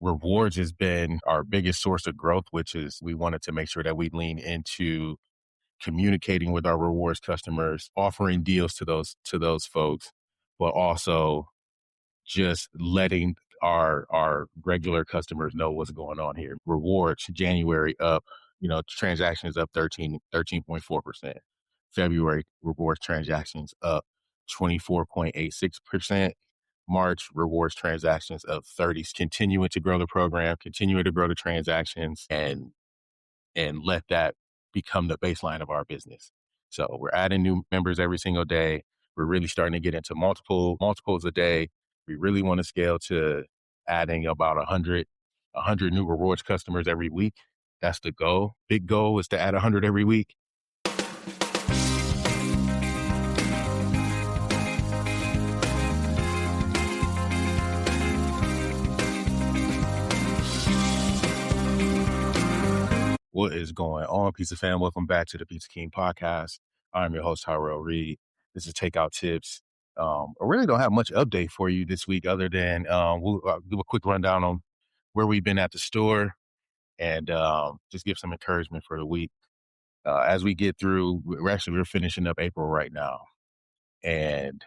rewards has been our biggest source of growth, which is we wanted to make sure that we lean into communicating with our rewards customers, offering deals to those folks, but also just letting our regular customers know what's going on here. Rewards January up, transactions up 13.4%. February rewards transactions up 24.86%. March rewards transactions up 30, continuing to grow the program, continuing to grow the transactions, and let that become the baseline of our business. So we're adding new members every single day. We're really starting to get into multiples a day. We really want to scale to adding about 100 new rewards customers every week. That's the goal. Big goal is to add 100 every week. What is going on, Pizza Fam? Welcome back to the Pizza King podcast. I'm your host, Tyrell Reed. This is Takeout Tips. I really don't have much update for you this week other than we'll do a quick rundown on where we've been at the store and just give some encouragement for the week. As we get through, we're finishing up April right now and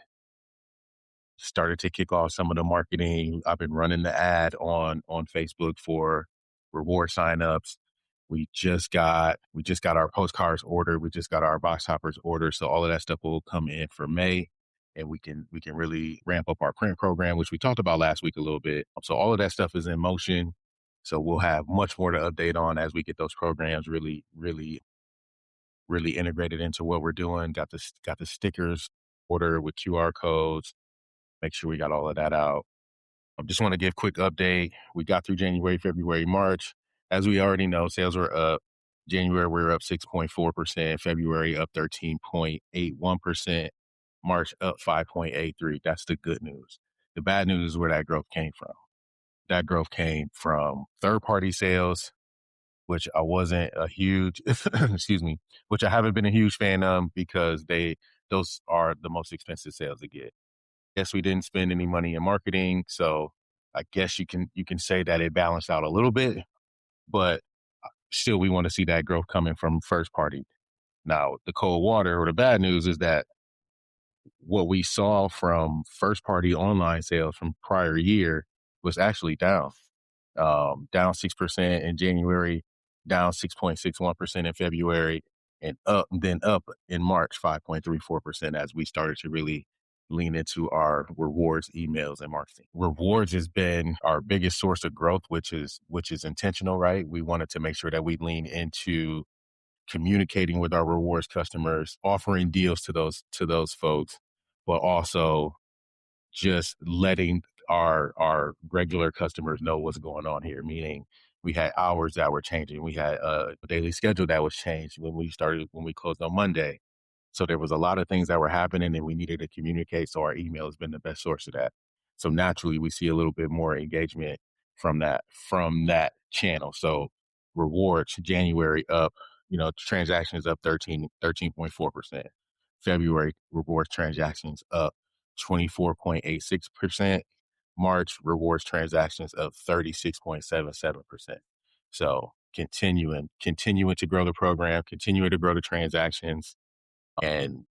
started to kick off some of the marketing. I've been running the ad on Facebook for reward signups. We just got our postcards ordered. We just got our box toppers ordered. So all of that stuff will come in for May, and we can really ramp up our print program, which we talked about last week a little bit. So all of that stuff is in motion. So we'll have much more to update on as we get those programs really integrated into what we're doing. Got the stickers ordered with QR codes. Make sure we got all of that out. I just want to give a quick update. We got through January, February, March. As we already know, sales were up. January, we were up 6.4%. February, up 13.81%. March, up 5.83%. That's the good news. The bad news is where that growth came from. That growth came from third-party sales, which I wasn't a huge, which I haven't been a huge fan of because those are the most expensive sales to get. Yes, we didn't spend any money in marketing, so I guess you can say that it balanced out a little bit, but still we want to see that growth coming from first party. Now, the cold water or the bad news is that what we saw from first party online sales from prior year was actually down 6% in January, down 6.61% in February, and up in March 5.34% as we started to really lean into our rewards emails and marketing. Rewards has been our biggest source of growth, which is intentional, right? We wanted to make sure that we lean into communicating with our rewards customers, offering deals to those folks, but also just letting our regular customers know what's going on here. Meaning we had hours that were changing. We had a daily schedule that was changed when we closed on Monday. So there was a lot of things that were happening and we needed to communicate. So our email has been the best source of that. So naturally we see a little bit more engagement from that channel. So rewards January up, transactions up 13.4%. February rewards transactions up 24.86%. March rewards transactions up 36.77%. So continuing to grow the program, continuing to grow the transactions, and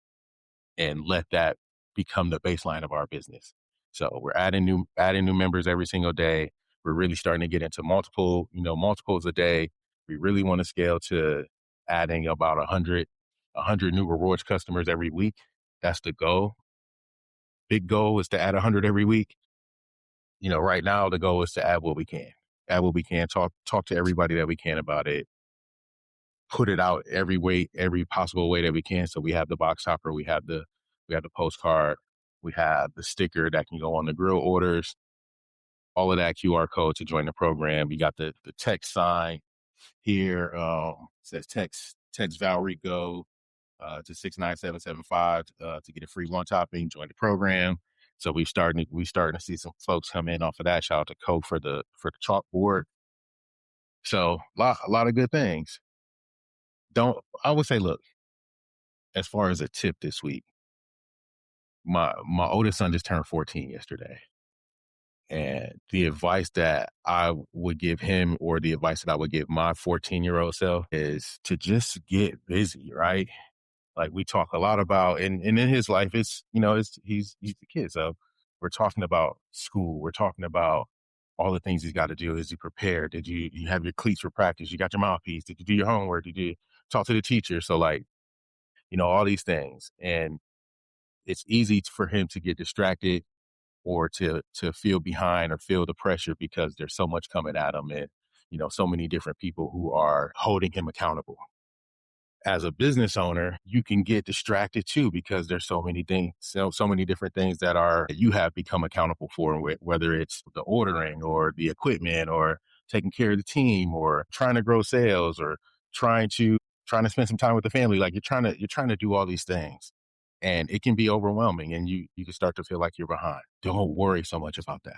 let that become the baseline of our business. So we're adding new members every single day. We're really starting to get into multiples a day. We really want to scale to adding about 100 new rewards customers every week. That's the goal. Big goal is to add 100 every week. Right now the goal is to add what we can. Talk to everybody that we can about it. Put it out every possible way that we can. So we have the box topper, we have the postcard, we have the sticker that can go on the grill orders, all of that QR code to join the program. You got the text sign here, says text Valrico to 69775 to get a free one topping, join the program. So we starting to see some folks come in off of that. Shout out to Coke for the chalkboard. So a lot of good things. I would say, look, as far as a tip this week, my oldest son just turned 14 yesterday. And the advice that I would give him, or the advice that I would give my 14-year-old self, is to just get busy, right? Like we talk a lot about, and in his life, it's, he's the kid. So we're talking about school. We're talking about all the things he's got to do. Is he prepared? Did you have your cleats for practice? You got your mouthpiece? Did you do your homework? Did you talk to the teacher? So like, all these things. And it's easy for him to get distracted, or to feel behind or feel the pressure, because there's so much coming at him, and, so many different people who are holding him accountable. As a business owner, you can get distracted too, because there's so many things, so many different things that you have become accountable for, whether it's the ordering or the equipment or taking care of the team or trying to grow sales or trying to spend some time with the family. Like you're trying to do all these things, and it can be overwhelming, and you can start to feel like you're behind. Don't worry so much about that.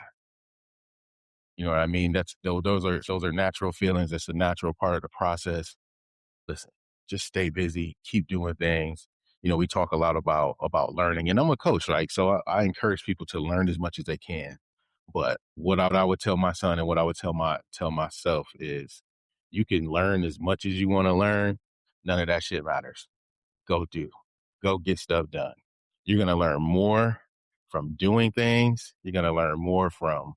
You know what I mean? Those are natural feelings. That's a natural part of the process. Listen, just stay busy, keep doing things. We talk a lot about learning, and I'm a coach, right? So I encourage people to learn as much as they can. But what I would tell my son, and what I would tell myself is, you can learn as much as you want to learn. None of that shit matters. Go do. Go get stuff done. You're going to learn more from doing things. You're going to learn more from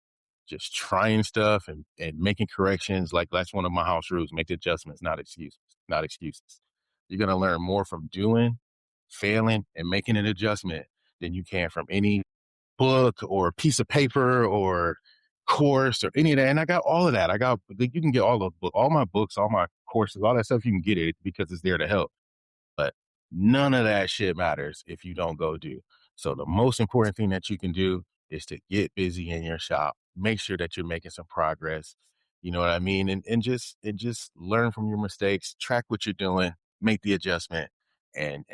just trying stuff and making corrections. Like that's one of my house rules: make adjustments, not excuses, not excuses. You're going to learn more from doing, failing, and making an adjustment than you can from any book or piece of paper or course or any of that. And I got all of that. You can get all my books, all my courses, all that stuff. You can get it because it's there to help. But none of that shit matters if you don't go do. So the most important thing that you can do is to get busy in your shop. Make sure that you're making some progress. You know what I mean? And just learn from your mistakes, track what you're doing, make the adjustment, and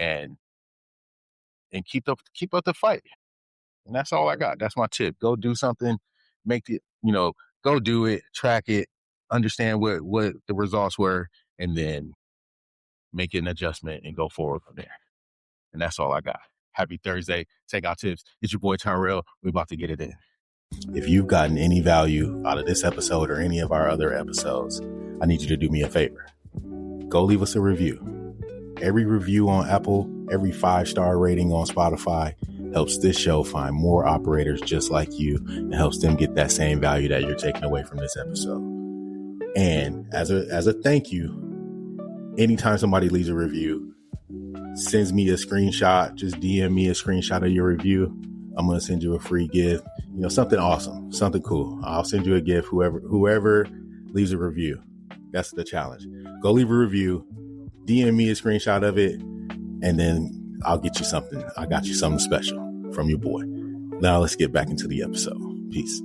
keep up the fight. And that's all I got. That's my tip. Go do something, make it, go do it, track it, understand what the results were, and then make an adjustment and go forward from there. And that's all I got. Happy Thursday. Takeout Tips. It's your boy Tyrell. We're about to get it in. If you've gotten any value out of this episode or any of our other episodes, I need you to do me a favor. Go leave us a review. Every review on Apple, every 5-star rating on Spotify helps this show find more operators just like you, and helps them get that same value that you're taking away from this episode. And as a thank you, anytime somebody leaves a review, sends me a screenshot, just DM me a screenshot of your review, I'm going to send you a free gift, something awesome, something cool. I'll send you a gift, whoever leaves a review. That's the challenge. Go leave a review, DM me a screenshot of it, and then I'll get you something. I got you something special from your boy. Now let's get back into the episode. Peace.